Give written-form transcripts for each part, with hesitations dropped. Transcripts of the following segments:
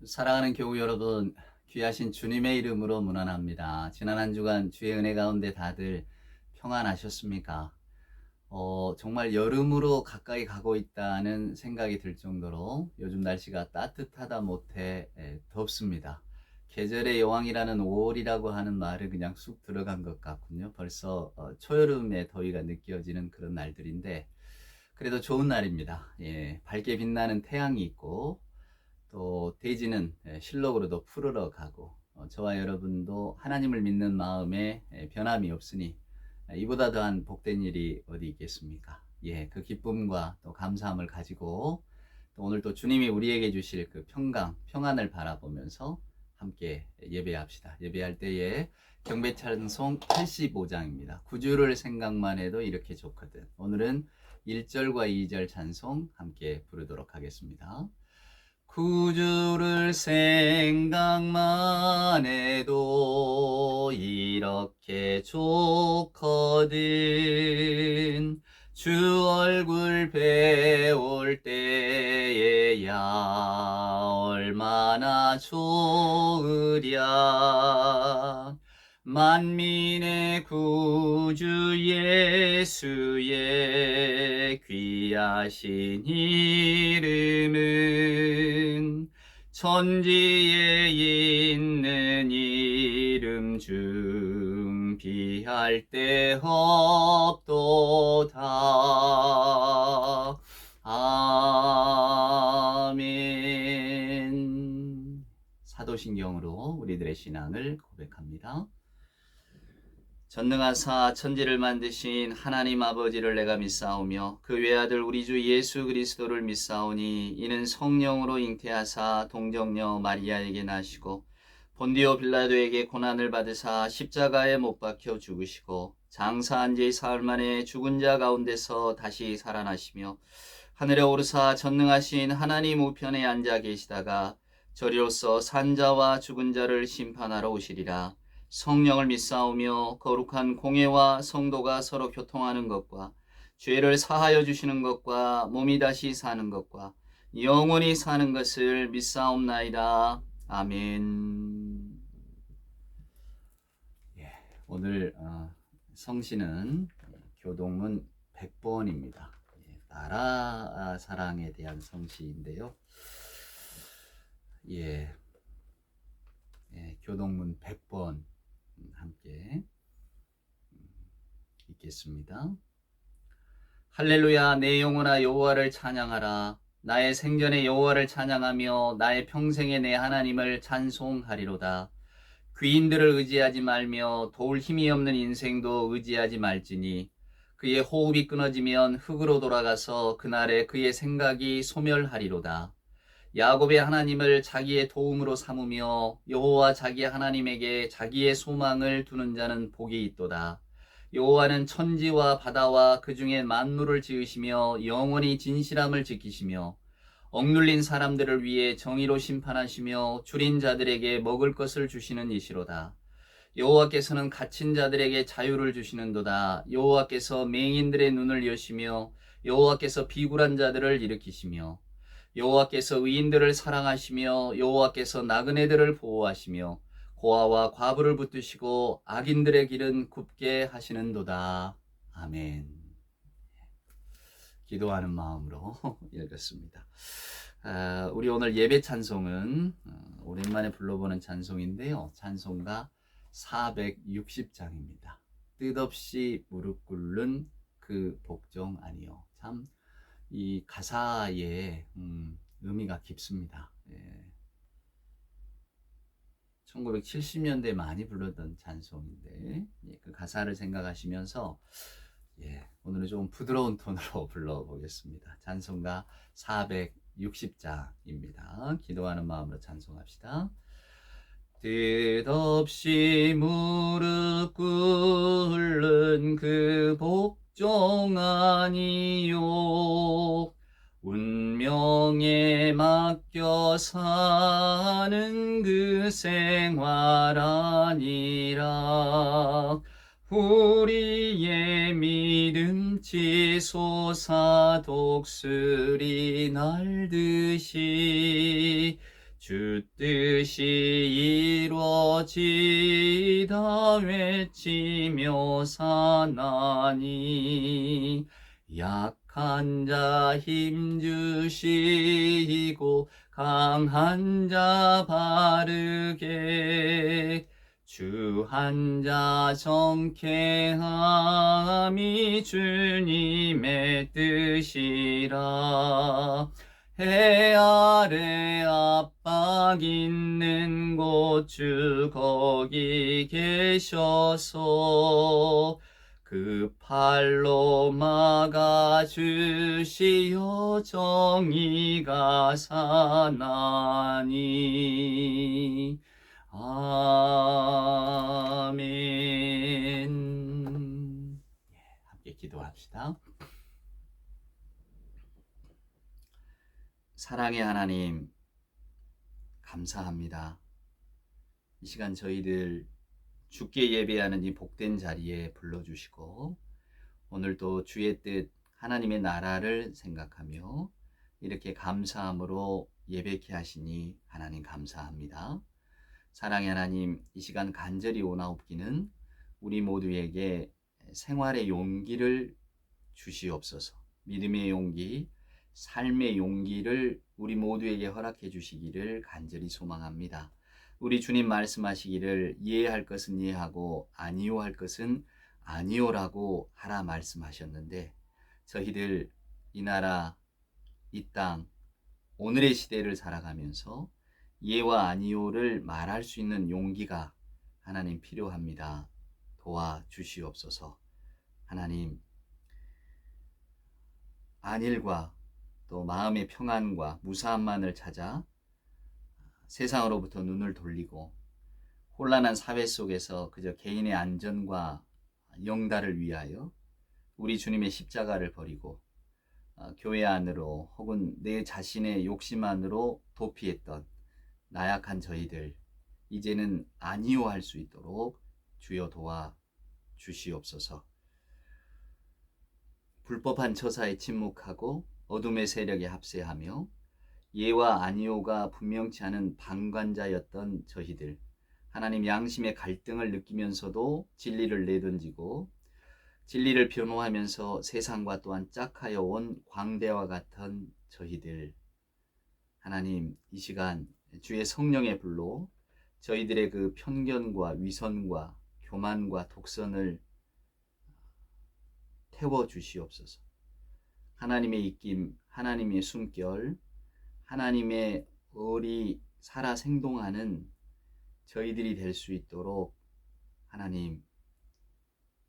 사랑하는 교우 여러분, 귀하신 주님의 이름으로 문안합니다. 지난 한 주간 주의 은혜 가운데 다들 평안하셨습니까? 정말 여름으로 가까이 가고 있다는 생각이 들 정도로 요즘 날씨가 따뜻하다 못해 덥습니다. 계절의 여왕이라는 5월이라고 하는 말을 그냥 쑥 들어간 것 같군요. 벌써 초여름의 더위가 느껴지는 그런 날들인데 그래도 좋은 날입니다. 예, 밝게 빛나는 태양이 있고 또 대지는 실록으로도 푸르러 가고 저와 여러분도 하나님을 믿는 마음에 변함이 없으니 이보다 더한 복된 일이 어디 있겠습니까? 예, 그 기쁨과 또 감사함을 가지고 또 오늘 또 주님이 우리에게 주실 그 평안을 바라보면서 함께 예배합시다. 예배할 때에 경배 찬송 85장입니다. 구주를 생각만 해도 이렇게 좋거든. 오늘은 1절과 2절 찬송 함께 부르도록 하겠습니다. 구주를 생각만 해도 이렇게 좋거든. 주 얼굴 배울 때에야 얼마나 좋으랴. 만민의 구주 예수의 귀하신 이름은 천지에 있는 이름 중 비할 데 없도다. 아멘. 사도신경으로 우리들의 신앙을 고백합니다. 전능하사 천지를 만드신 하나님 아버지를 내가 믿사오며 그 외아들 우리 주 예수 그리스도를 믿사오니 이는 성령으로 잉태하사 동정녀 마리아에게 나시고 본디오 빌라도에게 고난을 받으사 십자가에 못 박혀 죽으시고 장사한 지 사흘 만에 죽은 자 가운데서 다시 살아나시며 하늘에 오르사 전능하신 하나님 우편에 앉아 계시다가 저리로서 산자와 죽은 자를 심판하러 오시리라. 성령을 믿사오며 거룩한 공예와 성도가 서로 교통하는 것과 죄를 사하여 주시는 것과 몸이 다시 사는 것과 영원히 사는 것을 믿사옵나이다. 아멘. 예, 오늘 성시는 교동문 100번입니다. 나라 사랑에 대한 성시인데요. 교동문 100번 함께 읽겠습니다. 할렐루야, 내 영혼아 여호와를 찬양하라. 나의 생전에 여호와를 찬양하며 나의 평생에 내 하나님을 찬송하리로다. 귀인들을 의지하지 말며 도울 힘이 없는 인생도 의지하지 말지니 그의 호흡이 끊어지면 흙으로 돌아가서 그날에 그의 생각이 소멸하리로다. 야곱의 하나님을 자기의 도움으로 삼으며 여호와 자기 하나님에게 자기의 소망을 두는 자는 복이 있도다. 여호와는 천지와 바다와 그 중에 만물을 지으시며 영원히 진실함을 지키시며 억눌린 사람들을 위해 정의로 심판하시며 줄인 자들에게 먹을 것을 주시는 이시로다. 여호와께서는 갇힌 자들에게 자유를 주시는도다. 여호와께서 맹인들의 눈을 여시며 여호와께서 비굴한 자들을 일으키시며 여호와께서 의인들을 사랑하시며 여호와께서 나그네들을 보호하시며 고아와 과부를 붙드시고 악인들의 길은 굽게 하시는도다. 아멘. 기도하는 마음으로 읽었습니다. 우리 오늘 예배 찬송은 오랜만에 불러보는 찬송인데요. 찬송가 460장입니다. 뜻없이 무릎 꿇는 그 복종 아니요. 참 이 가사의 의미가 깊습니다. 1970년대에 많이 불렀던 찬송인데 그 가사를 생각하시면서 오늘은 좀 부드러운 톤으로 불러보겠습니다. 찬송가 460장입니다. 기도하는 마음으로 찬송합시다. 뜻없이 무릎 꿇는 그 복종 아니요 운명에 맡겨 사는 그 생활 아니라 우리의 믿음 치솟아 독수리 날듯이 주 뜻이 이루어지다 외치며 사나니 약한 자 힘주시고 강한 자 바르게 주 한 자 정케함이 주님의 뜻이라. 해 아래 압박 있는 곳 주 거기 계셔서 그 팔로 막아주시어 정의가 사나니. 아멘. 함께 기도합시다. 사랑의 하나님, 감사합니다. 이 시간 저희들 주께 예배하는 이 복된 자리에 불러주시고 오늘도 주의 뜻 하나님의 나라를 생각하며 이렇게 감사함으로 예배케 하시니 하나님 감사합니다. 사랑의 하나님, 이 시간 간절히 원하옵기는 우리 모두에게 생활의 용기를 주시옵소서. 믿음의 용기, 삶의 용기를 우리 모두에게 허락해 주시기를 간절히 소망합니다. 우리 주님 말씀하시기를 이해할 것은 이해하고 아니요 할 것은 아니요라고 하라 말씀하셨는데 저희들 이 나라, 이 땅, 오늘의 시대를 살아가면서 예와 아니요를 말할 수 있는 용기가 하나님 필요합니다. 도와주시옵소서. 하나님, 안일과 또 마음의 평안과 무사함만을 찾아 세상으로부터 눈을 돌리고 혼란한 사회 속에서 그저 개인의 안전과 영달을 위하여 우리 주님의 십자가를 버리고 교회 안으로 혹은 내 자신의 욕심 안으로 도피했던 나약한 저희들 이제는 아니요 할 수 있도록 주여 도와 주시옵소서. 불법한 처사에 침묵하고 어둠의 세력에 합세하며 예와 아니요가 분명치 않은 방관자였던 저희들, 하나님 양심의 갈등을 느끼면서도 진리를 내던지고 진리를 변호하면서 세상과 또한 짝하여 온 광대와 같은 저희들, 하나님 이 시간 주의 성령의 불로 저희들의 그 편견과 위선과 교만과 독선을 태워 주시옵소서. 하나님의 입김, 하나님의 숨결, 하나님의 의리 살아 생동하는 저희들이 될 수 있도록 하나님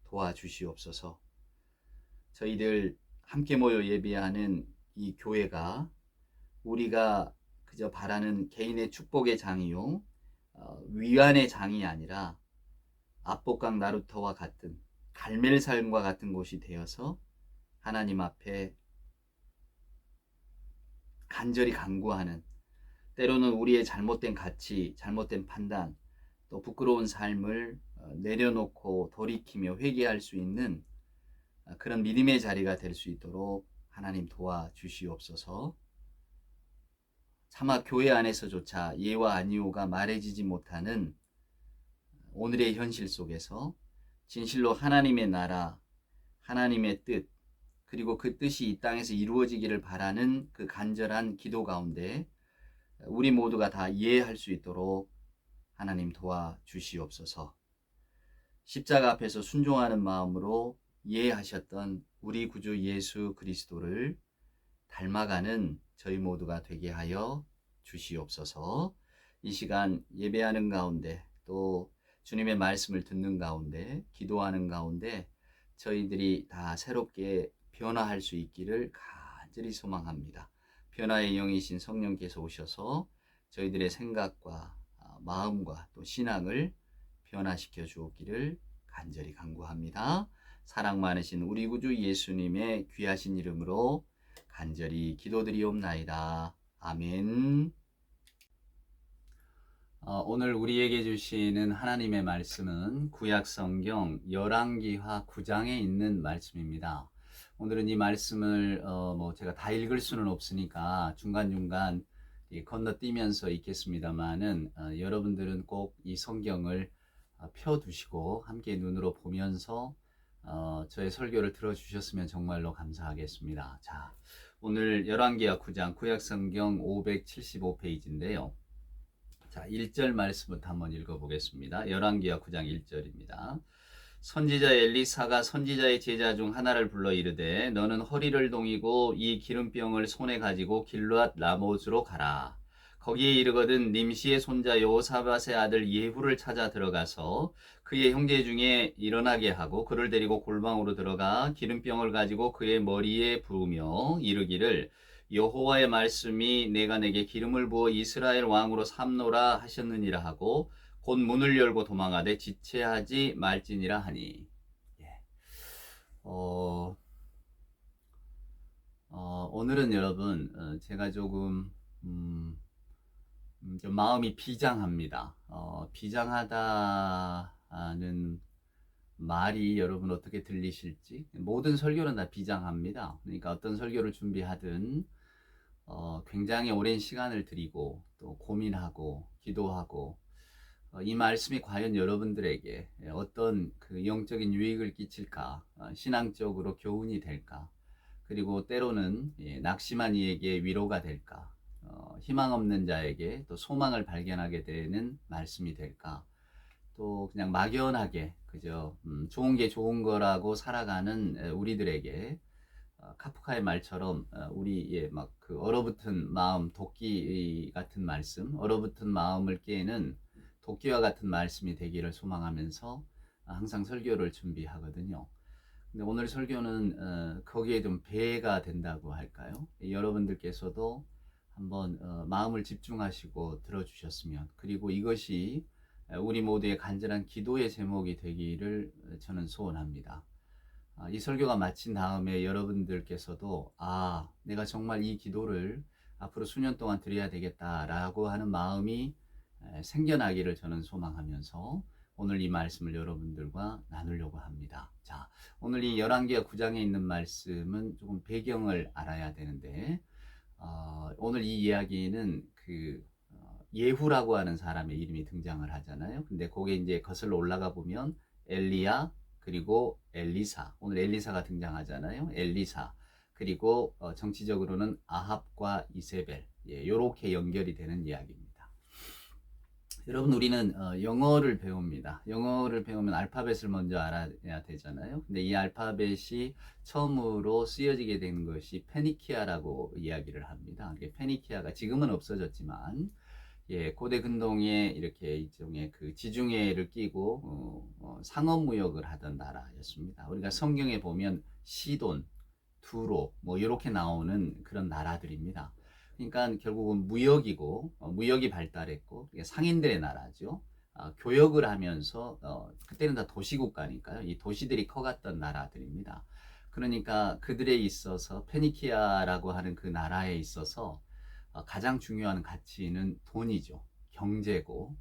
도와주시옵소서. 저희들 함께 모여 예배하는 이 교회가 우리가 그저 바라는 개인의 축복의 장이요 위안의 장이 아니라 압복강 나루터와 같은 갈멜산과 같은 곳이 되어서 하나님 앞에 간절히 간구하는, 때로는 우리의 잘못된 가치, 잘못된 판단, 또 부끄러운 삶을 내려놓고 돌이키며 회개할 수 있는 그런 믿음의 자리가 될 수 있도록 하나님 도와주시옵소서. 차마 교회 안에서조차 예와 아니오가 말해지지 못하는 오늘의 현실 속에서 진실로 하나님의 나라, 하나님의 뜻, 그리고 그 뜻이 이 땅에서 이루어지기를 바라는 그 간절한 기도 가운데 우리 모두가 다 이해할 수 있도록 하나님 도와주시옵소서. 십자가 앞에서 순종하는 마음으로 이해하셨던 우리 구주 예수 그리스도를 닮아가는 저희 모두가 되게 하여 주시옵소서. 이 시간 예배하는 가운데 또 주님의 말씀을 듣는 가운데 기도하는 가운데 저희들이 다 새롭게 변화할 수 있기를 간절히 소망합니다. 변화의 영이신 성령께서 오셔서 저희들의 생각과 마음과 또 신앙을 변화시켜 주옵기를 간절히 간구합니다. 사랑 많으신 우리 구주 예수님의 귀하신 이름으로 간절히 기도드리옵나이다. 아멘. 오늘 우리에게 주시는 하나님의 말씀은 구약성경 열왕기하 9장에 있는 말씀입니다. 오늘은 이 말씀을 제가 다 읽을 수는 없으니까 중간중간 건너뛰면서 읽겠습니다만은 여러분들은 꼭 이 성경을 펴두시고 함께 눈으로 보면서 저의 설교를 들어주셨으면 정말로 감사하겠습니다. 자, 오늘 열왕기하 9장 구약성경 575페이지인데요. 자, 1절 말씀부터 한번 읽어보겠습니다. 열왕기하 9장 1절입니다. 선지자 엘리사가 선지자의 제자 중 하나를 불러 이르되 너는 허리를 동이고 이 기름병을 손에 가지고 길르앗 라못으로 가라. 거기에 이르거든 nim시의 손자 여호사밧의 아들 예후를 찾아 들어가서 그의 형제 중에 일어나게 하고 그를 데리고 골방으로 들어가 기름병을 가지고 그의 머리에 부으며 이르기를 여호와의 말씀이 내가 내게 기름을 부어 이스라엘 왕으로 삼노라 하셨느니라 하고 곧 문을 열고 도망하되 지체하지 말지니라 하니. 예. 오늘은 여러분 제가 조금 좀 마음이 비장합니다. 비장하다는 말이 여러분 어떻게 들리실지. 모든 설교는 다 비장합니다. 그러니까 어떤 설교를 준비하든 굉장히 오랜 시간을 들이고 또 고민하고 기도하고 이 말씀이 과연 여러분들에게 어떤 그 영적인 유익을 끼칠까, 신앙적으로 교훈이 될까, 그리고 때로는 낙심한 이에게 위로가 될까, 희망 없는 자에게 또 소망을 발견하게 되는 말씀이 될까, 또 그냥 막연하게 그저 좋은 게 좋은 거라고 살아가는 우리들에게 카프카의 말처럼 우리의 막 그 얼어붙은 마음, 도끼 같은 말씀, 얼어붙은 마음을 깨는 도끼와 같은 말씀이 되기를 소망하면서 항상 설교를 준비하거든요. 근데 오늘 설교는 거기에 좀 배가 된다고 할까요? 여러분들께서도 한번 마음을 집중하시고 들어주셨으면, 그리고 이것이 우리 모두의 간절한 기도의 제목이 되기를 저는 소원합니다. 이 설교가 마친 다음에 여러분들께서도 내가 정말 이 기도를 앞으로 수년 동안 드려야 되겠다라고 하는 마음이 생겨나기를 저는 소망하면서 오늘 이 말씀을 여러분들과 나누려고 합니다. 자, 오늘 이 열왕기하 9장에 있는 말씀은 조금 배경을 알아야 되는데 오늘 이 이야기는 그 예후라고 하는 사람의 이름이 등장을 하잖아요. 근데 거기에 이제 거슬러 올라가 보면 엘리야 그리고 엘리사, 오늘 엘리사가 등장하잖아요. 엘리사, 그리고 정치적으로는 아합과 이세벨, 이렇게 연결이 되는 이야기입니다. 여러분, 우리는 영어를 배웁니다. 영어를 배우면 알파벳을 먼저 알아야 되잖아요. 근데 이 알파벳이 처음으로 쓰여지게 된 것이 페니키아라고 이야기를 합니다. 페니키아가 지금은 없어졌지만 고대 근동에 이렇게 일종의 그 지중해를 끼고 상업무역을 하던 나라였습니다. 우리가 성경에 보면 시돈, 두로 뭐 이렇게 나오는 그런 나라들입니다. 그러니까 결국은 무역이고 무역이 발달했고 상인들의 나라죠. 교역을 하면서 그때는 다 도시국가니까요. 이 도시들이 커갔던 나라들입니다. 그러니까 그들에 있어서 페니키아라고 하는 그 나라에 있어서 가장 중요한 가치는 돈이죠. 경제고,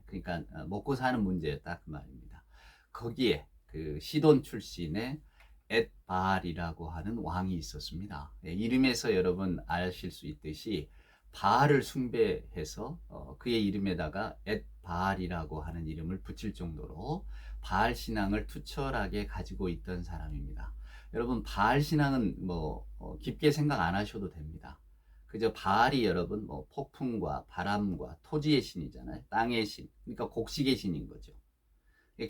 그러니까 먹고 사는 문제였다 그 말입니다. 거기에 그 시돈 출신의 엣바알이라고 하는 왕이 있었습니다. 이름에서 여러분 아실 수 있듯이 바알을 숭배해서 그의 이름에다가 엣바알이라고 하는 이름을 붙일 정도로 바알 신앙을 투철하게 가지고 있던 사람입니다. 여러분, 바알 신앙은 뭐 깊게 생각 안 하셔도 됩니다. 그저 바알이 여러분 뭐 폭풍과 바람과 토지의 신이잖아요. 땅의 신. 그러니까 곡식의 신인 거죠.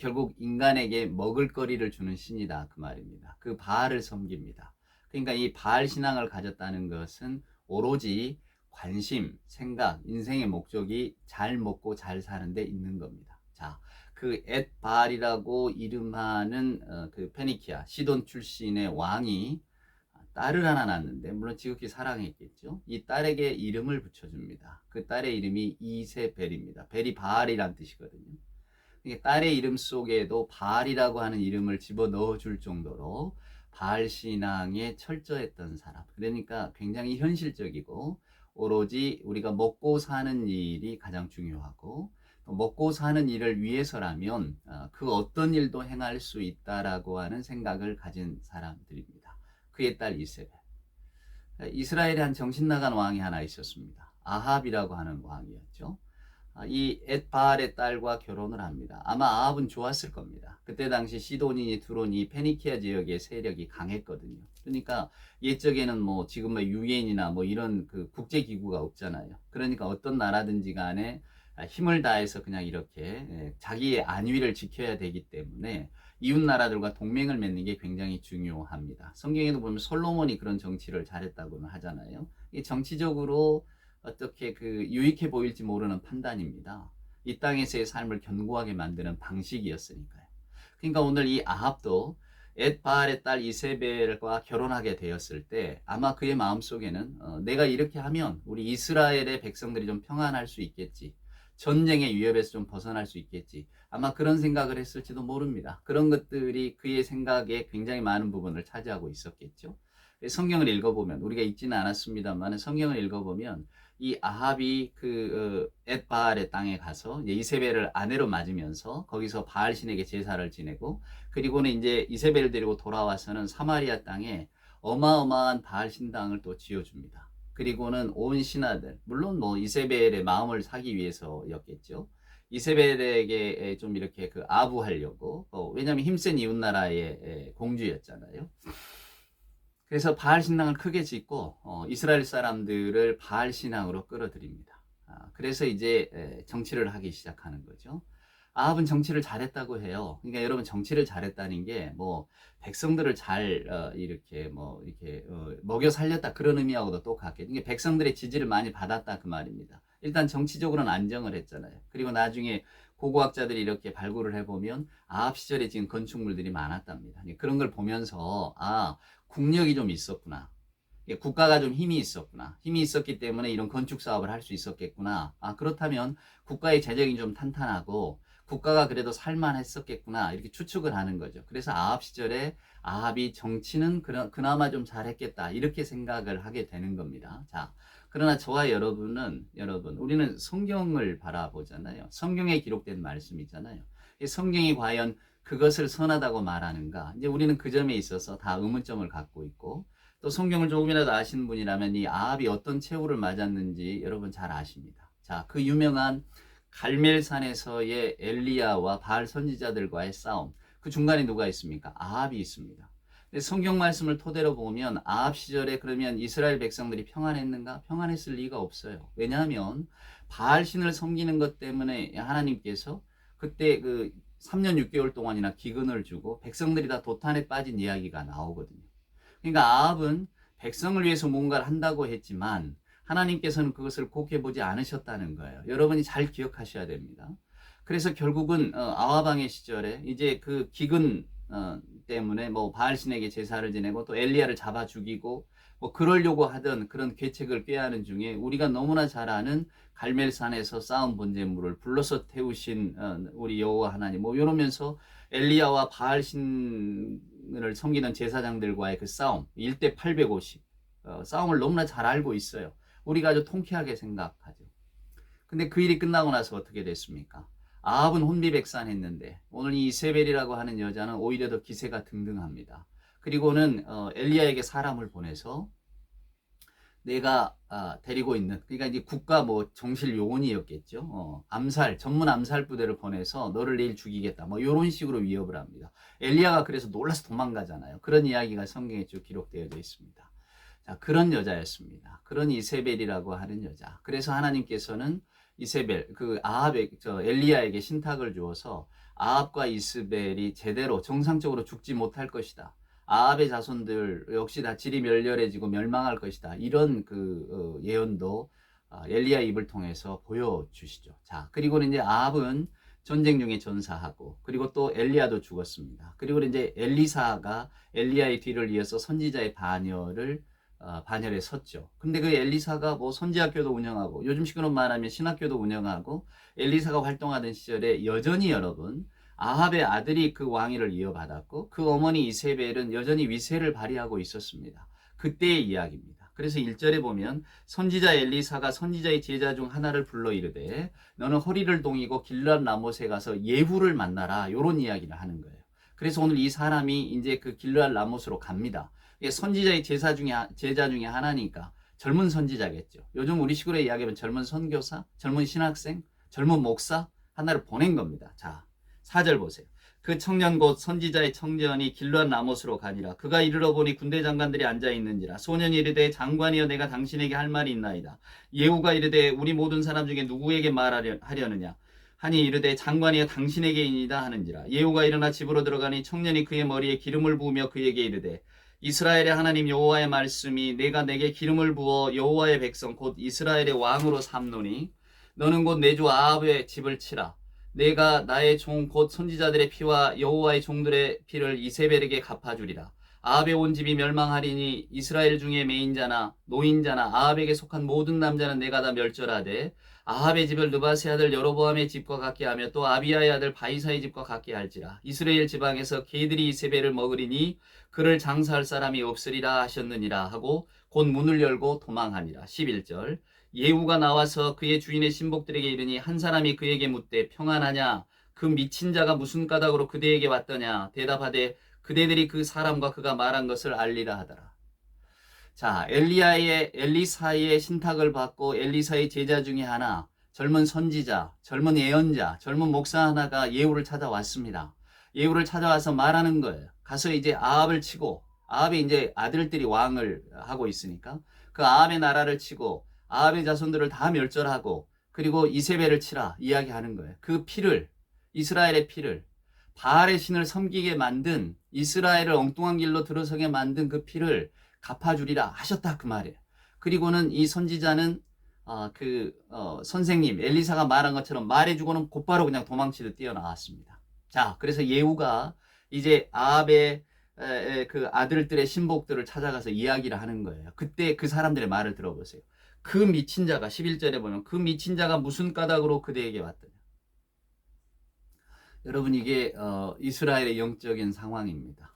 결국 인간에게 먹을거리를 주는 신이다 그 말입니다. 그 바알을 섬깁니다. 그러니까 이 바알 신앙을 가졌다는 것은 오로지 관심, 생각, 인생의 목적이 잘 먹고 잘 사는 데 있는 겁니다. 자, 그 엣바알이라고 이름하는 그 페니키아 시돈 출신의 왕이 딸을 하나 낳았는데 물론 지극히 사랑했겠죠. 이 딸에게 이름을 붙여줍니다. 그 딸의 이름이 이세벨입니다. 벨이 바알이란 뜻이거든요. 딸의 이름 속에도 바알이라고 하는 이름을 집어넣어 줄 정도로 바알 신앙에 철저했던 사람. 그러니까 굉장히 현실적이고 오로지 우리가 먹고 사는 일이 가장 중요하고 먹고 사는 일을 위해서라면 그 어떤 일도 행할 수 있다라고 하는 생각을 가진 사람들입니다. 그의 딸 이세벨. 이스라엘에 한 정신 나간 왕이 하나 있었습니다. 아합이라고 하는 왕이었죠. 이 엣바알의 딸과 결혼을 합니다. 아마 아합은 좋았을 겁니다. 그때 당시 시돈이, 두론이, 페니키아 지역의 세력이 강했거든요. 그러니까 옛적에는 뭐 지금 뭐 유엔이나 뭐 이런 그 국제 기구가 없잖아요. 그러니까 어떤 나라든지 간에 힘을 다해서 그냥 이렇게 자기의 안위를 지켜야 되기 때문에 이웃 나라들과 동맹을 맺는 게 굉장히 중요합니다. 성경에도 보면 솔로몬이 그런 정치를 잘했다고는 하잖아요. 이 정치적으로 어떻게 그 유익해 보일지 모르는 판단입니다. 이 땅에서의 삶을 견고하게 만드는 방식이었으니까요. 그러니까 오늘 이 아합도 엣바알의 딸 이세벨과 결혼하게 되었을 때 아마 그의 마음속에는 내가 이렇게 하면 우리 이스라엘의 백성들이 좀 평안할 수 있겠지. 전쟁의 위협에서 좀 벗어날 수 있겠지. 아마 그런 생각을 했을지도 모릅니다. 그런 것들이 그의 생각에 굉장히 많은 부분을 차지하고 있었겠죠. 성경을 읽어보면 우리가 읽지는 않았습니다만 성경을 읽어보면 이 아합이 그 엣바알의 땅에 가서 이세벨을 아내로 맞으면서 거기서 바알 신에게 제사를 지내고 그리고는 이제 이세벨을 데리고 돌아와서는 사마리아 땅에 어마어마한 바알 신당을 또 지어줍니다. 그리고는 온 신하들, 물론 뭐 이세벨의 마음을 사기 위해서였겠죠. 이세벨에게 좀 이렇게 그 아부하려고, 왜냐하면 힘센 이웃 나라의 공주였잖아요. 그래서 바알 신당을 크게 짓고 이스라엘 사람들을 바알 신앙으로 끌어들입니다. 그래서 이제 정치를 하기 시작하는 거죠. 아합은 정치를 잘했다고 해요. 그러니까 여러분 정치를 잘했다는 게 뭐 백성들을 잘 이렇게 뭐 이렇게 먹여 살렸다 그런 의미하고도 똑같게 이게 백성들의 지지를 많이 받았다 그 말입니다. 일단 정치적으로는 안정을 했잖아요. 그리고 나중에 고고학자들이 이렇게 발굴을 해보면 아합 시절에 지금 건축물들이 많았답니다. 그런 걸 보면서 국력이 좀 있었구나. 국가가 좀 힘이 있었구나. 힘이 있었기 때문에 이런 건축 사업을 할 수 있었겠구나. 그렇다면 국가의 재정이 좀 탄탄하고 국가가 그래도 살만했었겠구나. 이렇게 추측을 하는 거죠. 그래서 아합 시절에 아합이 정치는 그나마 좀 잘했겠다. 이렇게 생각을 하게 되는 겁니다. 자, 그러나 저와 여러분, 우리는 성경을 바라보잖아요. 성경에 기록된 말씀이잖아요. 이 성경이 과연 그것을 선하다고 말하는가? 이제 우리는 그 점에 있어서 다 의문점을 갖고 있고, 또 성경을 조금이라도 아시는 분이라면 이 아합이 어떤 최후를 맞았는지 여러분 잘 아십니다. 자, 그 유명한 갈멜산에서의 엘리야와 바알 선지자들과의 싸움. 그 중간에 누가 있습니까? 아합이 있습니다. 근데 성경 말씀을 토대로 보면 아합 시절에 그러면 이스라엘 백성들이 평안했는가? 평안했을 리가 없어요. 왜냐하면 바알 신을 섬기는 것 때문에 하나님께서 그때 그 3년 6개월 동안이나 기근을 주고 백성들이 다 도탄에 빠진 이야기가 나오거든요. 그러니까 아합은 백성을 위해서 뭔가를 한다고 했지만 하나님께서는 그것을 곱게 보지 않으셨다는 거예요. 여러분이 잘 기억하셔야 됩니다. 그래서 결국은 아합 왕의 시절에 이제 그 기근 때문에 뭐 바알신에게 제사를 지내고 또 엘리야를 잡아 죽이고 뭐 그러려고 하던 그런 계책을 꾀하는 중에 우리가 너무나 잘 아는 갈멜산에서 쌓은 번제물을 불러서 태우신 우리 여호와 하나님 뭐 이러면서 엘리야와 바알신을 섬기는 제사장들과의 그 싸움 1대 850 싸움을 너무나 잘 알고 있어요. 우리가 아주 통쾌하게 생각하죠. 근데 그 일이 끝나고 나서 어떻게 됐습니까? 아합은 혼비백산했는데 오늘 이 이세벨이라고 하는 여자는 오히려 더 기세가 등등합니다. 그리고는 엘리야에게 사람을 보내서 내가 데리고 있는 그러니까 이제 국가 뭐 정실 요원이었겠죠. 암살 전문 암살 부대를 보내서 너를 내일 죽이겠다. 뭐 이런 식으로 위협을 합니다. 엘리야가 그래서 놀라서 도망가잖아요. 그런 이야기가 성경에 쭉 기록되어 있습니다. 자, 그런 여자였습니다. 그런 이세벨이라고 하는 여자. 그래서 하나님께서는 이세벨, 그 엘리야에게 신탁을 주어서 아합과 이스벨이 제대로 정상적으로 죽지 못할 것이다. 아합의 자손들 역시 다 질이 멸렬해지고 멸망할 것이다. 이런 그 예언도 엘리야 입을 통해서 보여주시죠. 자, 그리고는 이제 아합은 전쟁 중에 전사하고 그리고 또 엘리야도 죽었습니다. 그리고 이제 엘리사가 엘리야의 뒤를 이어서 선지자의 반열에 섰죠. 근데 그 엘리사가 뭐 선지학교도 운영하고 요즘식으로 말하면 신학교도 운영하고 엘리사가 활동하던 시절에 여전히 여러분 아합의 아들이 그 왕위를 이어받았고 그 어머니 이세벨은 여전히 위세를 발휘하고 있었습니다. 그때의 이야기입니다. 그래서 1절에 보면 선지자 엘리사가 선지자의 제자 중 하나를 불러 이르되 너는 허리를 동이고 길르앗 라못에 가서 예후를 만나라 이런 이야기를 하는 거예요. 그래서 오늘 이 사람이 이제 그 길르앗 라못으로 갑니다. 선지자의 제자 중에 하나니까 젊은 선지자겠죠. 요즘 우리 식으로 이야기하면 젊은 선교사, 젊은 신학생, 젊은 목사 하나를 보낸 겁니다. 자, 4절 보세요. 그 청년 곧 선지자의 청년이 길르앗 라못으로 가니라. 그가 이르러 보니 군대 장관들이 앉아 있는지라. 소년이 이르되 장관이여 내가 당신에게 할 말이 있나이다. 예후가 이르되 우리 모든 사람 중에 누구에게 말하려느냐. 하니 이르되 장관이여 당신에게이니이다 하는지라. 예후가 일어나 집으로 들어가니 청년이 그의 머리에 기름을 부으며 그에게 이르되 이스라엘의 하나님 여호와의 말씀이 내가 내게 기름을 부어 여호와의 백성 곧 이스라엘의 왕으로 삼노니 너는 곧 내 주 아합의 집을 치라. 내가 나의 종 곧 선지자들의 피와 여호와의 종들의 피를 이세벨에게 갚아주리라. 아합의 온 집이 멸망하리니 이스라엘 중에 매인자나 노인자나 아합에게 속한 모든 남자는 내가 다 멸절하되 아합의 집을 느바세 아들 여로보암의 집과 같게 하며 또 아비야의 아들 바이사의 집과 같게 할지라. 이스라엘 지방에서 개들이 이세벨을 먹으리니 그를 장사할 사람이 없으리라 하셨느니라 하고 곧 문을 열고 도망하니라. 11절 예후가 나와서 그의 주인의 신복들에게 이르니 한 사람이 그에게 묻되 평안하냐 그 미친 자가 무슨 까닭으로 그대에게 왔더냐 대답하되 그대들이 그 사람과 그가 말한 것을 알리라 하더라. 자, 엘리사의 신탁을 받고 엘리사의 제자 중에 하나, 젊은 선지자, 젊은 예언자, 젊은 목사 하나가 예후를 찾아왔습니다. 예후를 찾아와서 말하는 거예요. 가서 이제 아합을 치고, 아합이 이제 아들들이 왕을 하고 있으니까 그 아합의 나라를 치고 아합의 자손들을 다 멸절하고 그리고 이세벨을 치라 이야기하는 거예요. 그 피를, 이스라엘의 피를, 바알의 신을 섬기게 만든, 이스라엘을 엉뚱한 길로 들어서게 만든 그 피를 갚아주리라 하셨다 그 말이에요. 그리고는 이 선지자는 선생님 엘리사가 말한 것처럼 말해주고는 곧바로 그냥 도망치듯 뛰어나왔습니다. 자, 그래서 예후가 이제 아합의 그 아들들의 신복들을 찾아가서 이야기를 하는 거예요. 그때 그 사람들의 말을 들어보세요. 그 미친 자가 11절에 보면 그 미친 자가 무슨 까닭으로 그대에게 왔더냐. 여러분 이게 이스라엘의 영적인 상황입니다.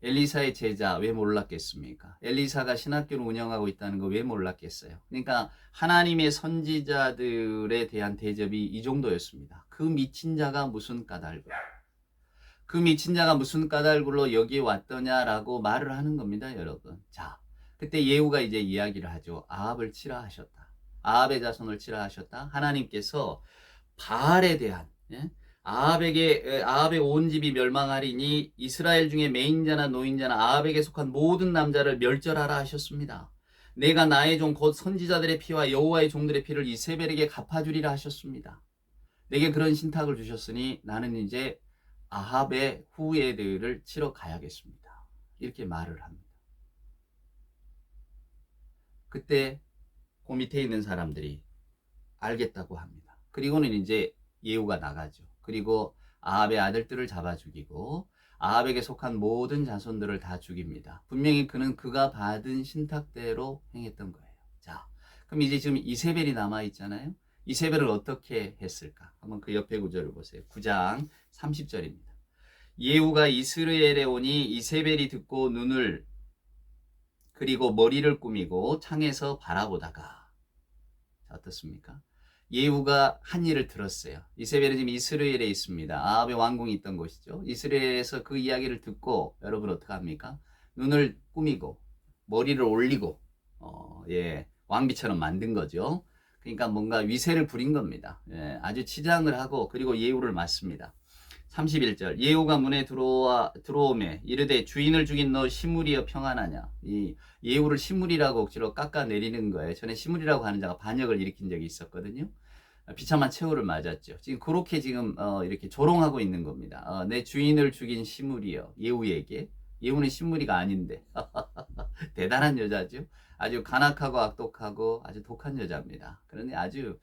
엘리사의 제자 왜 몰랐겠습니까? 엘리사가 신학교를 운영하고 있다는 거 왜 몰랐겠어요? 그러니까 하나님의 선지자들에 대한 대접이 이 정도였습니다. 그 미친 자가 무슨 까닭으로, 그 미친 자가 무슨 까닭으로 여기에 왔더냐라고 말을 하는 겁니다, 여러분. 자, 그때 예후가 이제 이야기를 하죠. 아합을 치라 하셨다. 아합의 자손을 치라 하셨다. 하나님께서 바알에 대한, 아합의 온 집이 멸망하리니 이스라엘 중에 매인자나 노인자나 아합에게 속한 모든 남자를 멸절하라 하셨습니다. 내가 나의 종 곧 선지자들의 피와 여호와의 종들의 피를 이세벨에게 갚아주리라 하셨습니다. 내게 그런 신탁을 주셨으니 나는 이제 아합의 후예들을 치러 가야겠습니다. 이렇게 말을 합니다. 그때 그 밑에 있는 사람들이 알겠다고 합니다. 그리고는 이제 예후가 나가죠. 그리고 아합의 아들들을 잡아 죽이고 아합에게 속한 모든 자손들을 다 죽입니다. 분명히 그는 그가 받은 신탁대로 행했던 거예요. 자, 그럼 이제 지금 이세벨이 남아 있잖아요. 이세벨을 어떻게 했을까? 한번 그 옆에 구절을 보세요. 9장 30절입니다. 예후가 이스라엘에 오니 이세벨이 듣고 눈을 그리고 머리를 꾸미고 창에서 바라보다가, 자, 어떻습니까? 예후가 한 일을 들었어요. 이세벨은 지금 이스라엘에 있습니다. 아합의 왕궁이 있던 곳이죠. 이스라엘에서 그 이야기를 듣고 여러분 어떻게 합니까? 눈을 꾸미고 머리를 올리고 왕비처럼 만든 거죠. 그러니까 뭔가 위세를 부린 겁니다. 아주 치장을 하고 그리고 예후를 맞습니다. 31절 예후가 문에 들어오매 이르되 주인을 죽인 너 시므리여 평안하냐. 이 예후를 시므리라고 억지로 깎아내리는 거예요. 전에 시므리라고 하는 자가 반역을 일으킨 적이 있었거든요. 비참한 최후를 맞았죠. 지금 그렇게 지금 이렇게 조롱하고 있는 겁니다. 내 주인을 죽인 시므리여. 예후에게. 예후는 시므리가 아닌데 대단한 여자죠. 아주 간악하고 악독하고 아주 독한 여자입니다. 그런데 아주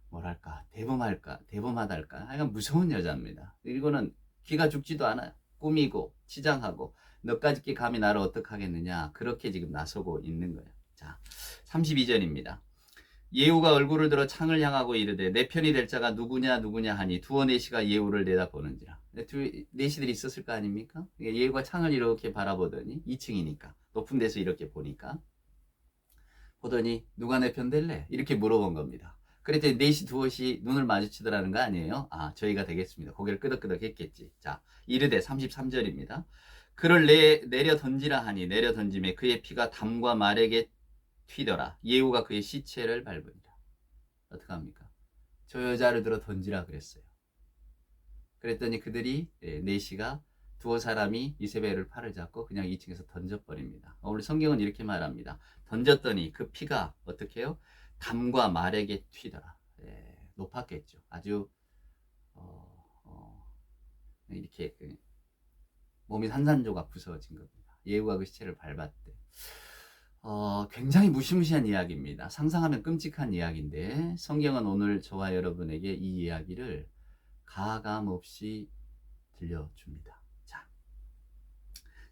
뭐랄까 대범하달까 하여간 무서운 여자입니다. 그리고는 귀가 죽지도 않아요. 꾸미고 치장하고 너까지 감히 나를 어떡하겠느냐 그렇게 지금 나서고 있는 거예요. 자, 32절입니다. 예후가 얼굴을 들어 창을 향하고 이르되 내 편이 될 자가 누구냐 하니 두어 내시가 예후를 내다보는지라. 내시들이 있었을 거 아닙니까? 예후가 창을 이렇게 바라보더니 2층이니까 높은 데서 이렇게 보니까 보더니 누가 내 편 될래? 이렇게 물어본 겁니다. 그랬더니 넷이 두엇이 눈을 마주치더라는 거 아니에요? 아, 저희가 되겠습니다. 고개를 끄덕끄덕 했겠지. 자, 이르되 33절입니다. 그를 내려 던지라 하니 내려 던짐에 그의 피가 담과 말에게 튀더라. 예후가 그의 시체를 밟으니라. 어떡합니까? 저 여자를 들어 던지라 그랬어요. 그랬더니 그들이 네시가 두어 사람이 이세벨을 팔을 잡고 그냥 2층에서 던져버립니다. 오늘 성경은 이렇게 말합니다. 던졌더니 그 피가 어떻게 해요? 담과 말에게 튀더라. 높았겠죠. 아주 이렇게 몸이 산산조각 부서진 겁니다. 예후가 그 시체를 밟았대. 굉장히 무시무시한 이야기입니다. 상상하면 끔찍한 이야기인데 성경은 오늘 저와 여러분에게 이 이야기를 가감없이 들려줍니다. 자,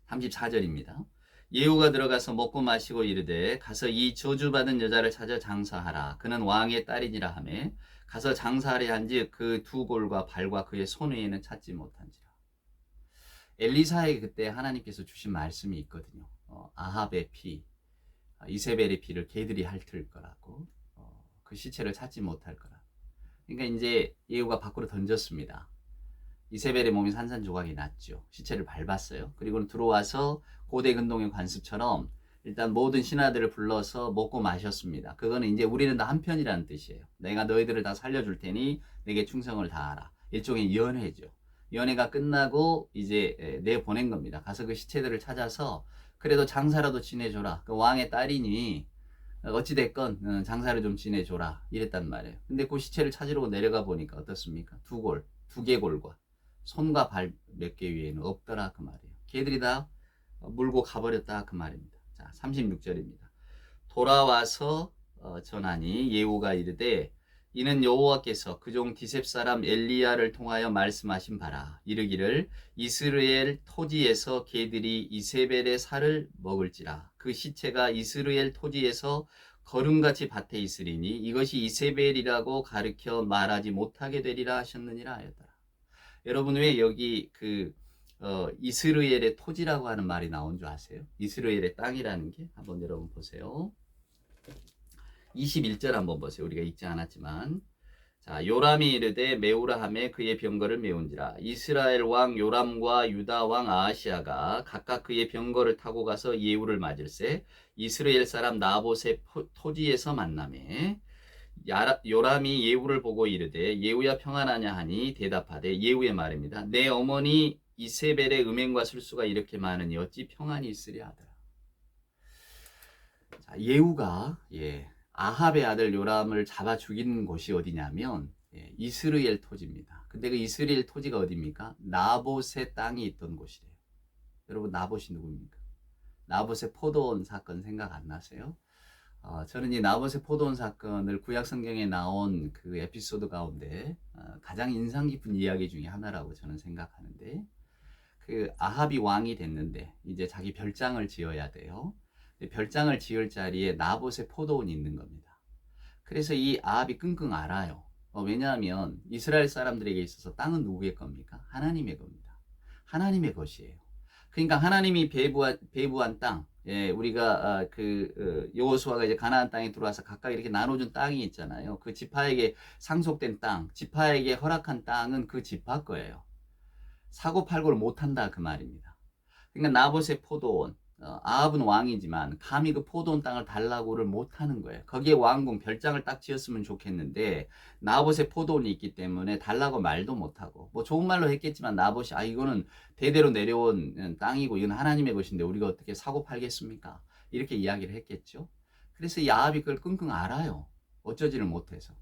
34절입니다. 예후가 들어가서 먹고 마시고 이르되 가서 이 저주받은 여자를 찾아 장사하라. 그는 왕의 딸이니라 하매 가서 장사하려 한즉 그 두 골과 발과 그의 손 외에는 찾지 못한지라. 엘리사에게 그때 하나님께서 주신 말씀이 있거든요. 아합의 피, 이세벨의 피를 개들이 핥을 거라고, 그 시체를 찾지 못할 거라. 그러니까 이제 예후가 밖으로 던졌습니다. 이세벨의 몸이 산산조각이 났죠. 시체를 밟았어요. 그리고 들어와서 고대 근동의 관습처럼 일단 모든 신하들을 불러서 먹고 마셨습니다. 그거는 이제 우리는 다 한편이라는 뜻이에요. 내가 너희들을 다 살려줄 테니 내게 충성을 다하라. 일종의 연회죠. 연회가 끝나고 이제 내보낸 겁니다. 가서 그 시체들을 찾아서 그래도 장사라도 지내줘라. 그 왕의 딸이니 어찌됐건 장사를 좀 지내줘라. 이랬단 말이에요. 근데 그 시체를 찾으러 내려가 보니까 어떻습니까? 두 개골과 손과 발 몇 개 위에는 없더라 그 말이에요. 걔들이 다 물고 가버렸다 그 말입니다. 자, 36절입니다. 돌아와서 전하니 예후가 이르되 이는 여호와께서 그종 디셉 사람 엘리야를 통하여 말씀하신 바라. 이르기를 이스라엘 토지에서 개들이 이세벨의 살을 먹을지라. 그 시체가 이스라엘 토지에서 거름같이 밭에 있으리니 이것이 이세벨이라고 가르쳐 말하지 못하게 되리라 하셨느니라 하였더라. 여러분 왜 여기 이스라엘의 토지라고 하는 말이 나온 줄 아세요? 이스라엘의 땅이라는 게 한번 여러분 보세요. 21절 한번 보세요. 우리가 읽지 않았지만 자, 요람이 이르되 메우라 하매 그의 병거를 메운지라. 이스라엘 왕 요람과 유다 왕 아하시아가 각각 그의 병거를 타고 가서 예후를 맞을세 이스라엘 사람 나봇의 토지에서 만나매 요람이 예후를 보고 이르되 예후야 평안하냐 하니 대답하되 예후의 말입니다. 내 어머니 이세벨의 음행과 술수가 이렇게 많으니 어찌 평안이 있으랴 하더라. 자, 예후가 아합의 아들 요람을 잡아 죽인 곳이 어디냐면 이스라엘 토지입니다. 근데 그 이스라엘 토지가 어디입니까? 나봇의 땅이 있던 곳이래요. 여러분 나봇이 누굽니까? 나봇의 포도원 사건 생각 안 나세요? 저는 이 나봇의 포도원 사건을 구약 성경에 나온 그 에피소드 가운데 가장 인상 깊은 이야기 중에 하나라고 저는 생각하는데 그 아합이 왕이 됐는데 이제 자기 별장을 지어야 돼요. 별장을 지을 자리에 나봇의 포도원이 있는 겁니다. 그래서 이 아합이 끙끙 앓아요. 왜냐하면 이스라엘 사람들에게 있어서 땅은 누구의 겁니까? 하나님의 겁니다. 하나님의 것이에요. 그러니까 하나님이 배부한 땅, 우리가 여호수아가 이제 가나안 땅에 들어와서 각각 이렇게 나눠준 땅이 있잖아요. 그 지파에게 상속된 땅, 지파에게 허락한 땅은 그 지파 거예요. 사고팔고를 못한다 그 말입니다. 그러니까 나봇의 포도원, 아합은 왕이지만 감히 그 포도원 땅을 달라고를 못하는 거예요. 거기에 왕궁 별장을 딱 지었으면 좋겠는데 나봇의 포도원이 있기 때문에 달라고 말도 못하고 뭐 좋은 말로 했겠지만 나봇이 이거는 대대로 내려온 땅이고 이건 하나님의 것인데 우리가 어떻게 사고 팔겠습니까? 이렇게 이야기를 했겠죠. 그래서 이 아합이 그걸 끙끙 앓아요. 어쩌지를 못해서.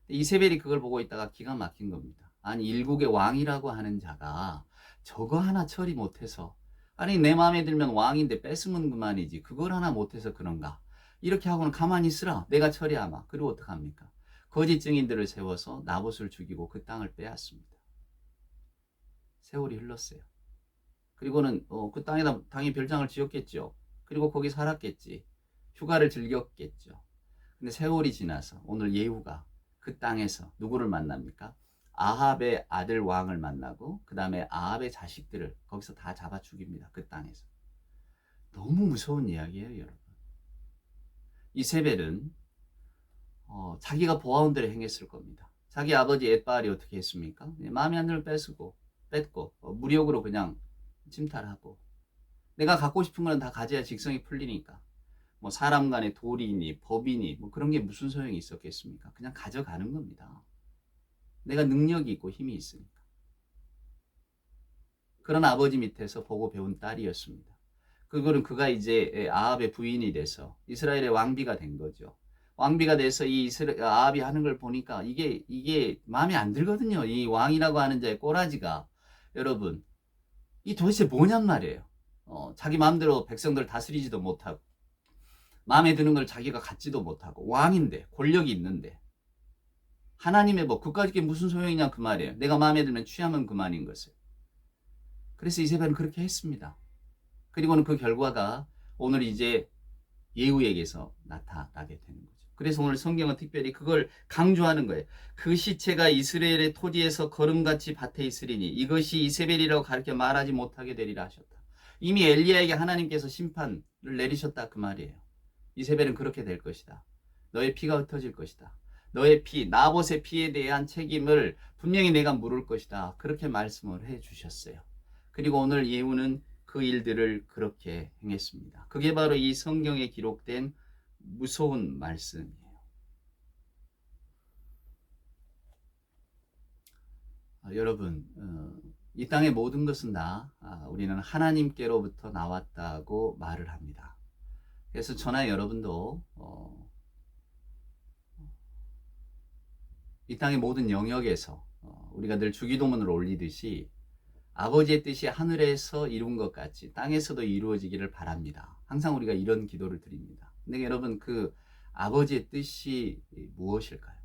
이세벨이 그걸 보고 있다가 기가 막힌 겁니다. 아니 일국의 왕이라고 하는 자가 저거 하나 처리 못해서 아니 내 마음에 들면 왕인데 뺏으면 그만이지 그걸 하나 못해서 그런가 이렇게 하고는 가만히 있으라 내가 처리하마. 그리고 어떡합니까? 거짓 증인들을 세워서 나봇을 죽이고 그 땅을 빼앗습니다. 세월이 흘렀어요. 그리고는 그 땅에다 당연히 별장을 지었겠죠. 그리고 거기 살았겠지. 휴가를 즐겼겠죠. 근데 세월이 지나서 오늘 예후가 그 땅에서 누구를 만납니까? 아합의 아들 왕을 만나고 그 다음에 아합의 자식들을 거기서 다 잡아 죽입니다. 그 땅에서. 너무 무서운 이야기예요, 여러분. 이세벨은 자기가 보아온 대로 행했을 겁니다. 자기 아버지 엣바알이 어떻게 했습니까? 마음에 안 들면 뺏고 무력으로 그냥 침탈하고 내가 갖고 싶은 건 다 가져야 직성이 풀리니까 뭐 사람 간의 도리니 법이니 뭐 그런 게 무슨 소용이 있었겠습니까? 그냥 가져가는 겁니다. 내가 능력이 있고 힘이 있으니까. 그런 아버지 밑에서 보고 배운 딸이었습니다. 그거는 그가 이제 아합의 부인이 돼서 이스라엘의 왕비가 된 거죠. 왕비가 돼서 이 아합이 하는 걸 보니까 이게 마음에 안 들거든요. 이 왕이라고 하는 자의 꼬라지가 여러분 이 도대체 뭐냔 말이에요. 자기 마음대로 백성들 다스리지도 못하고 마음에 드는 걸 자기가 갖지도 못하고 왕인데 권력이 있는데 하나님의 법 그까짓 게 무슨 소용이냐 그 말이에요. 내가 마음에 들면 취하면 그만인 것을. 그래서 이세벨은 그렇게 했습니다. 그리고는 그 결과가 오늘 이제 예후에게서 나타나게 되는 거죠. 그래서 오늘 성경은 특별히 그걸 강조하는 거예요. 그 시체가 이스라엘의 토지에서 거름같이 밭에 있으리니 이것이 이세벨이라고 가르쳐 말하지 못하게 되리라 하셨다. 이미 엘리야에게 하나님께서 심판을 내리셨다 그 말이에요. 이세벨은 그렇게 될 것이다. 너의 피가 흩어질 것이다. 너의 피, 나봇의 피에 대한 책임을 분명히 내가 물을 것이다. 그렇게 말씀을 해 주셨어요. 그리고 오늘 예후는 그 일들을 그렇게 행했습니다. 그게 바로 이 성경에 기록된 무서운 말씀이에요. 여러분, 이 땅의 모든 것은 다 우리는 하나님께로부터 나왔다고 말을 합니다. 그래서 저나 여러분도 이 땅의 모든 영역에서 우리가 늘 주기도문을 올리듯이 아버지의 뜻이 하늘에서 이룬 것 같이 땅에서도 이루어지기를 바랍니다. 항상 우리가 이런 기도를 드립니다. 근데 여러분 그 아버지의 뜻이 무엇일까요?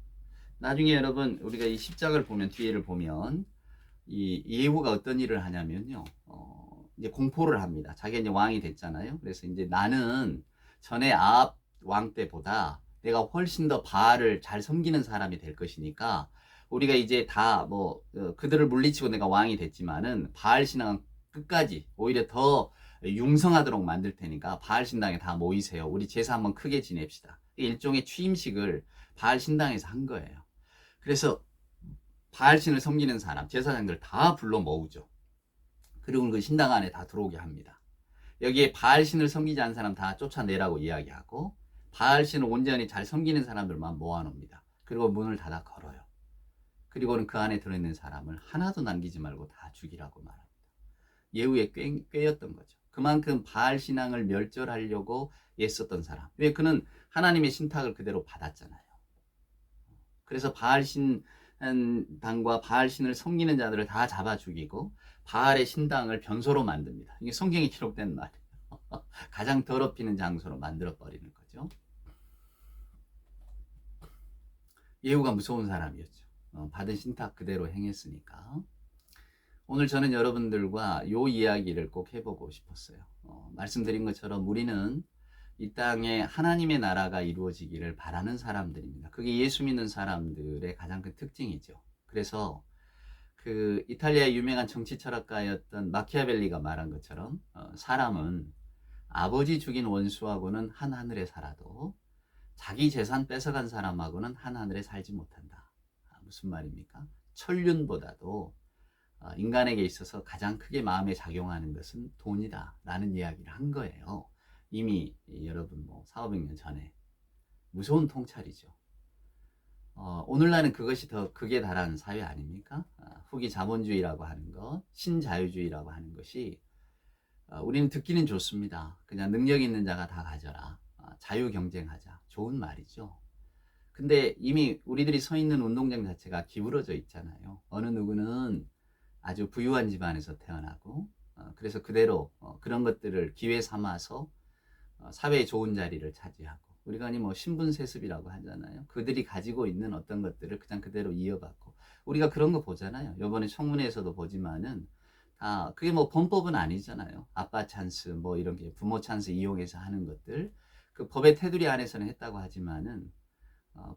나중에 여러분 우리가 이 10장을 보면 뒤에를 보면 이 예후가 어떤 일을 하냐면요. 이제 공포를 합니다. 자기가 이제 왕이 됐잖아요. 그래서 이제 나는 전에 아합 왕 때보다 내가 훨씬 더 바알을 잘 섬기는 사람이 될 것이니까 우리가 이제 다 그들을 물리치고 내가 왕이 됐지만은 바알 신앙은 끝까지 오히려 더 융성하도록 만들 테니까 바알 신당에 다 모이세요. 우리 제사 한번 크게 지냅시다. 일종의 취임식을 바알 신당에서 한 거예요. 그래서 바알 신을 섬기는 사람, 제사장들 다 불러 모으죠. 그리고 그 신당 안에 다 들어오게 합니다. 여기에 바알 신을 섬기지 않는 사람 다 쫓아내라고 이야기하고 바알 신을 온전히 잘 섬기는 사람들만 모아놓습니다. 그리고 문을 닫아 걸어요. 그리고는 그 안에 들어있는 사람을 하나도 남기지 말고 다 죽이라고 말합니다. 예후의 꾀였던 거죠. 그만큼 바알 신앙을 멸절하려고 애썼던 사람. 왜? 그는 하나님의 신탁을 그대로 받았잖아요. 그래서 바알 신당과 바알 신을 섬기는 자들을 다 잡아 죽이고 바알의 신당을 변소로 만듭니다. 이게 성경에 기록된 말이에요. 가장 더럽히는 장소로 만들어 버리는 거죠. 예후가 무서운 사람이었죠. 받은 신탁 그대로 행했으니까. 오늘 저는 여러분들과 이 이야기를 꼭 해보고 싶었어요. 말씀드린 것처럼 우리는 이 땅에 하나님의 나라가 이루어지기를 바라는 사람들입니다. 그게 예수 믿는 사람들의 가장 큰 특징이죠. 그래서 그 이탈리아의 유명한 정치 철학가였던 마키아벨리가 말한 것처럼 사람은 아버지 죽인 원수하고는 한 하늘에 살아도 자기 재산 뺏어간 사람하고는 한 하늘에 살지 못한다. 무슨 말입니까? 천륜보다도 인간에게 있어서 가장 크게 마음에 작용하는 것은 돈이다 라는 이야기를 한 거예요. 이미 여러분 400~500년 전에 무서운 통찰이죠. 오늘날은 그것이 더 극에 달하는 사회 아닙니까? 후기 자본주의라고 하는 것, 신자유주의라고 하는 것이 우리는 듣기는 좋습니다. 그냥 능력 있는 자가 다 가져라. 자유 경쟁하자. 좋은 말이죠. 근데 이미 우리들이 서 있는 운동장 자체가 기울어져 있잖아요. 어느 누구는 아주 부유한 집안에서 태어나고 그래서 그대로 그런 것들을 기회 삼아서 사회의 좋은 자리를 차지하고 우리가 신분 세습이라고 하잖아요. 그들이 가지고 있는 어떤 것들을 그냥 그대로 이어받고 우리가 그런 거 보잖아요. 이번에 청문회에서도 보지만은 그게 범법은 아니잖아요. 아빠 찬스 이런 게 부모 찬스 이용해서 하는 것들 그 법의 테두리 안에서는 했다고 하지만은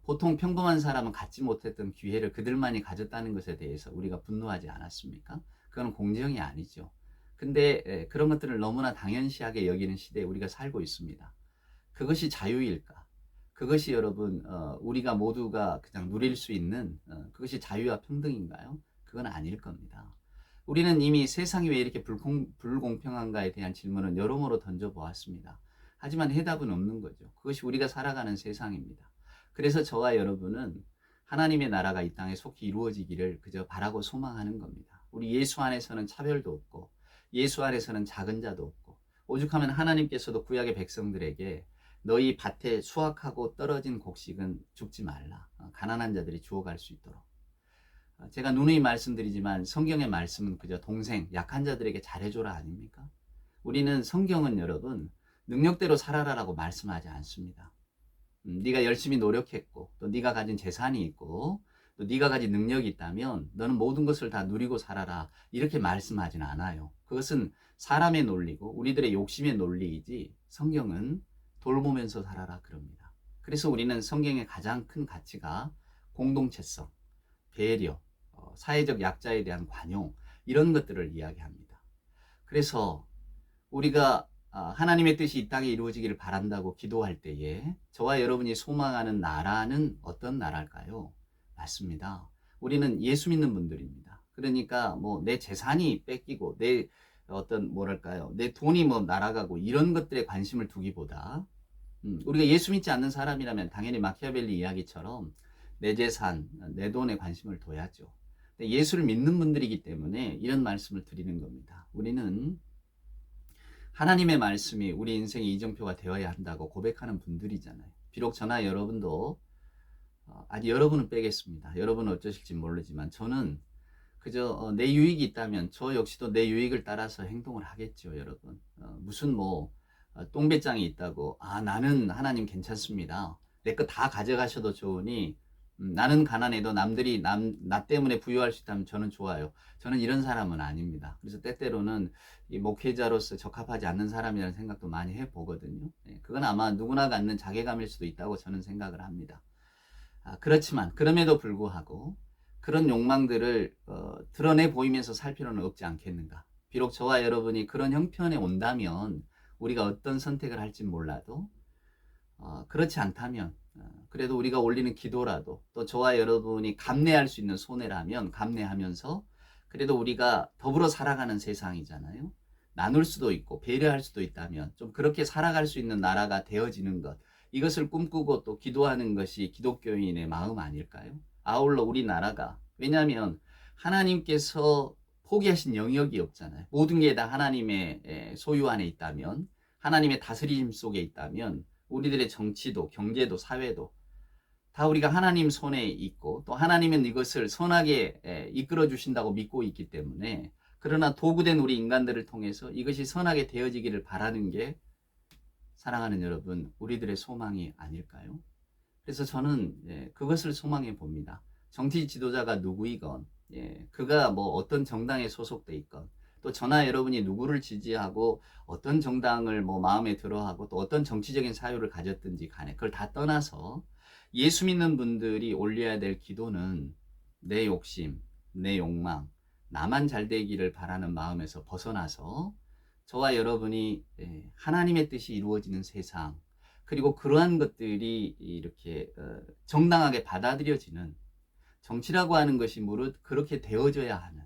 보통 평범한 사람은 갖지 못했던 기회를 그들만이 가졌다는 것에 대해서 우리가 분노하지 않았습니까? 그건 공정이 아니죠. 근데 그런 것들을 너무나 당연시하게 여기는 시대에 우리가 살고 있습니다. 그것이 자유일까? 그것이 여러분 우리가 모두가 그냥 누릴 수 있는 그것이 자유와 평등인가요? 그건 아닐 겁니다. 우리는 이미 세상이 왜 이렇게 불공평한가에 대한 질문을 여러모로 던져보았습니다. 하지만 해답은 없는 거죠. 그것이 우리가 살아가는 세상입니다. 그래서 저와 여러분은 하나님의 나라가 이 땅에 속히 이루어지기를 그저 바라고 소망하는 겁니다. 우리 예수 안에서는 차별도 없고 예수 안에서는 작은 자도 없고 오죽하면 하나님께서도 구약의 백성들에게 너희 밭에 수확하고 떨어진 곡식은 줍지 말라. 가난한 자들이 주워갈 수 있도록. 제가 누누이 말씀드리지만 성경의 말씀은 그저 동생, 약한 자들에게 잘해줘라 아닙니까? 우리는 성경은 여러분 능력대로 살아라라고 말씀하지 않습니다. 네가 열심히 노력했고 또 네가 가진 재산이 있고 또 네가 가진 능력이 있다면 너는 모든 것을 다 누리고 살아라 이렇게 말씀하지는 않아요. 그것은 사람의 논리고 우리들의 욕심의 논리이지 성경은 돌보면서 살아라 그럽니다. 그래서 우리는 성경의 가장 큰 가치가 공동체성, 배려, 사회적 약자에 대한 관용 이런 것들을 이야기합니다. 그래서 우리가 하나님의 뜻이 이 땅에 이루어지기를 바란다고 기도할 때에 저와 여러분이 소망하는 나라는 어떤 나라일까요? 맞습니다. 우리는 예수 믿는 분들입니다. 그러니까 뭐 내 재산이 뺏기고 내 어떤 뭐랄까요? 내 돈이 뭐 날아가고 이런 것들에 관심을 두기보다 우리가 예수 믿지 않는 사람이라면 당연히 마키아벨리 이야기처럼 내 재산, 내 돈에 관심을 둬야죠. 예수를 믿는 분들이기 때문에 이런 말씀을 드리는 겁니다. 우리는 하나님의 말씀이 우리 인생의 이정표가 되어야 한다고 고백하는 분들이잖아요. 비록 저나 여러분도 아니 여러분은 빼겠습니다. 여러분은 어쩌실지 모르지만 저는 그저 내 유익이 있다면 저 역시도 내 유익을 따라서 행동을 하겠죠, 여러분. 무슨 뭐 똥배짱이 있다고 나는 하나님 괜찮습니다. 내 거 다 가져가셔도 좋으니 나는 가난해도 남들이 나 때문에 부유할 수 있다면 저는 좋아요. 저는 이런 사람은 아닙니다. 그래서 때때로는 이 목회자로서 적합하지 않는 사람이라는 생각도 많이 해보거든요. 그건 아마 누구나 갖는 자괴감일 수도 있다고 저는 생각을 합니다. 그렇지만 그럼에도 불구하고 그런 욕망들을 드러내 보이면서 살 필요는 없지 않겠는가. 비록 저와 여러분이 그런 형편에 온다면 우리가 어떤 선택을 할지 몰라도 그렇지 않다면 그래도 우리가 올리는 기도라도 또 저와 여러분이 감내할 수 있는 손해라면 감내하면서 그래도 우리가 더불어 살아가는 세상이잖아요. 나눌 수도 있고 배려할 수도 있다면 좀 그렇게 살아갈 수 있는 나라가 되어지는 것 이것을 꿈꾸고 또 기도하는 것이 기독교인의 마음 아닐까요? 아울러 우리나라가 왜냐하면 하나님께서 포기하신 영역이 없잖아요. 모든 게 다 하나님의 소유 안에 있다면 하나님의 다스림 속에 있다면 우리들의 정치도 경제도 사회도 다 우리가 하나님 손에 있고 또 하나님은 이것을 선하게 이끌어 주신다고 믿고 있기 때문에 그러나 도구된 우리 인간들을 통해서 이것이 선하게 되어지기를 바라는 게 사랑하는 여러분 우리들의 소망이 아닐까요? 그래서 저는 그것을 소망해 봅니다. 정치 지도자가 누구이건 그가 뭐 어떤 정당에 소속돼 있건 또 저나 여러분이 누구를 지지하고 어떤 정당을 뭐 마음에 들어하고 또 어떤 정치적인 사유를 가졌든지 간에 그걸 다 떠나서 예수 믿는 분들이 올려야 될 기도는 내 욕심, 내 욕망, 나만 잘 되기를 바라는 마음에서 벗어나서 저와 여러분이 하나님의 뜻이 이루어지는 세상 그리고 그러한 것들이 이렇게 정당하게 받아들여지는 정치라고 하는 것이 무릇 그렇게 되어져야 하는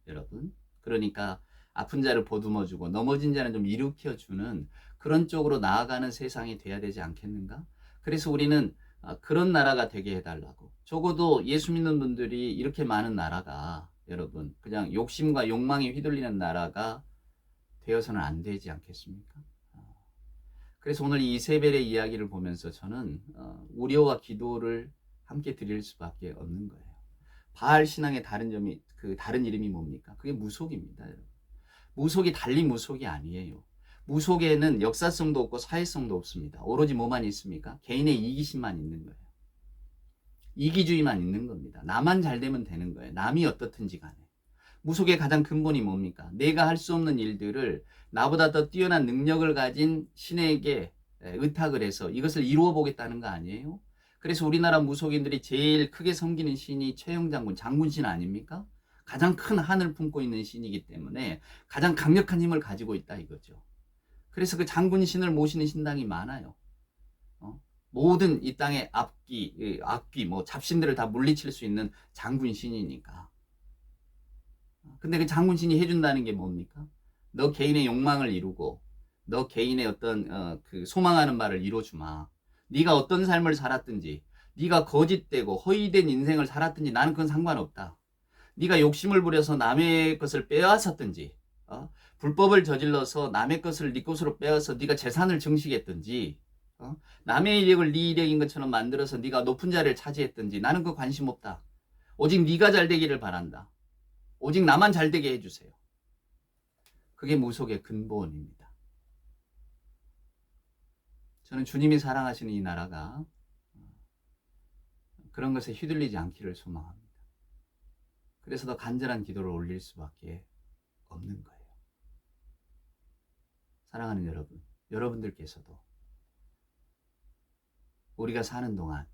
여러분 그러니까 아픈 자를 보듬어주고 넘어진 자는 좀 일으켜주는 그런 쪽으로 나아가는 세상이 돼야 되지 않겠는가? 그래서 우리는 그런 나라가 되게 해달라고 적어도 예수 믿는 분들이 이렇게 많은 나라가 여러분 그냥 욕심과 욕망에 휘둘리는 나라가 되어서는 안 되지 않겠습니까? 그래서 오늘 이 이세벨의 이야기를 보면서 저는 우려와 기도를 함께 드릴 수밖에 없는 거예요. 바알 신앙의 다른 점이 그 다른 이름이 뭡니까? 그게 무속입니다. 여러분. 무속이 달리 무속이 아니에요. 무속에는 역사성도 없고 사회성도 없습니다. 오로지 뭐만 있습니까? 개인의 이기심만 있는 거예요. 이기주의만 있는 겁니다. 나만 잘 되면 되는 거예요. 남이 어떻든지 간에. 무속의 가장 근본이 뭡니까? 내가 할 수 없는 일들을 나보다 더 뛰어난 능력을 가진 신에게 의탁을 해서 이것을 이루어 보겠다는 거 아니에요? 그래서 우리나라 무속인들이 제일 크게 섬기는 신이 최영장군, 장군신 아닙니까? 가장 큰 한을 품고 있는 신이기 때문에 가장 강력한 힘을 가지고 있다 이거죠. 그래서 그 장군신을 모시는 신당이 많아요. 모든 이 땅의 악귀, 뭐 잡신들을 다 물리칠 수 있는 장군신이니까. 근데 그 장군신이 해준다는 게 뭡니까? 너 개인의 욕망을 이루고 너 개인의 어떤 그 소망하는 바를 이뤄주마. 네가 어떤 삶을 살았든지, 네가 거짓되고 허위된 인생을 살았든지 나는 그건 상관없다. 네가 욕심을 부려서 남의 것을 빼앗았든지, 불법을 저질러서 남의 것을 네 것으로 빼앗아 네가 재산을 증식했든지, 남의 이력을 네 이력인 것처럼 만들어서 네가 높은 자리를 차지했든지 나는 그 관심 없다. 오직 네가 잘 되기를 바란다. 오직 나만 잘 되게 해주세요. 그게 무속의 근본입니다. 저는 주님이 사랑하시는 이 나라가 그런 것에 휘둘리지 않기를 소망합니다. 그래서 더 간절한 기도를 올릴 수밖에 없는 거예요. 사랑하는 여러분, 여러분들께서도 우리가 사는 동안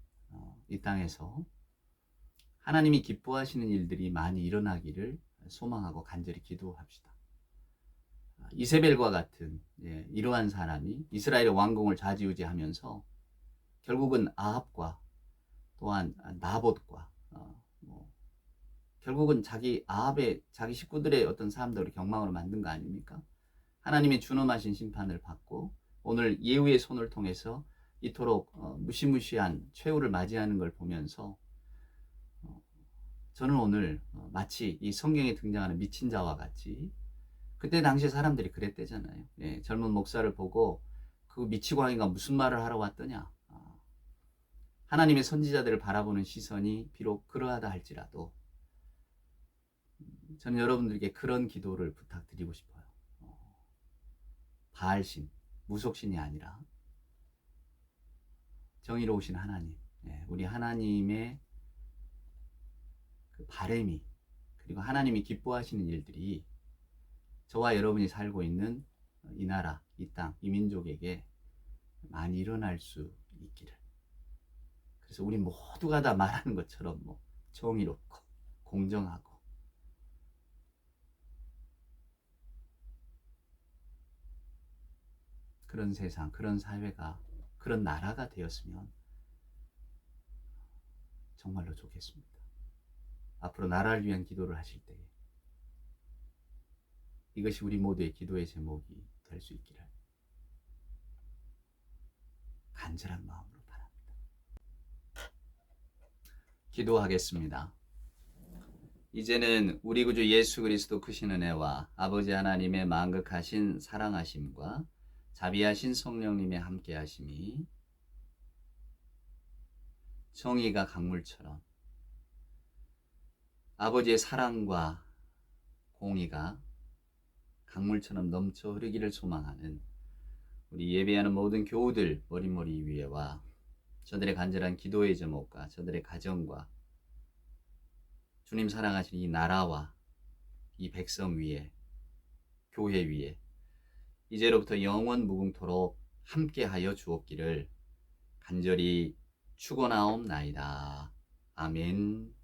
이 땅에서 하나님이 기뻐하시는 일들이 많이 일어나기를 소망하고 간절히 기도합시다. 이세벨과 같은 이러한 사람이 이스라엘의 왕궁을 좌지우지하면서 결국은 아합과 또한 나봇과 결국은 아합의 자기 식구들의 어떤 사람들을 경망으로 만든 거 아닙니까? 하나님의 준엄하신 심판을 받고 오늘 예후의 손을 통해서 이토록 무시무시한 최후를 맞이하는 걸 보면서 저는 오늘 마치 이 성경에 등장하는 미친 자와 같이 그때 당시 사람들이 그랬대잖아요. 젊은 목사를 보고 그 미치광이가 무슨 말을 하러 왔더냐. 하나님의 선지자들을 바라보는 시선이 비록 그러하다 할지라도 저는 여러분들에게 그런 기도를 부탁드리고 싶어요. 바알신, 무속신이 아니라 정의로우신 하나님, 우리 하나님의 그 바람이 그리고 하나님이 기뻐하시는 일들이 저와 여러분이 살고 있는 이 나라, 이 땅, 이 민족에게 많이 일어날 수 있기를. 그래서 우리 모두가 다 말하는 것처럼 정의롭고 공정하고 그런 세상, 그런 사회가, 그런 나라가 되었으면 정말로 좋겠습니다. 앞으로 나라를 위한 기도를 하실 때에 이것이 우리 모두의 기도의 제목이 될 수 있기를 간절한 마음으로 바랍니다. 기도하겠습니다. 이제는 우리 구주 예수 그리스도 크신 은혜와 아버지 하나님의 만극하신 사랑하심과 자비하신 성령님의 함께하심이 정의가 강물처럼 아버지의 사랑과 공의가 강물처럼 넘쳐 흐르기를 소망하는 우리 예배하는 모든 교우들 머리머리 위에와 저들의 간절한 기도의 제목과 저들의 가정과 주님 사랑하시는 이 나라와 이 백성 위에 교회 위에 이제로부터 영원 무궁토록 함께하여 주옵기를 간절히 축원하옵나이다. 아멘.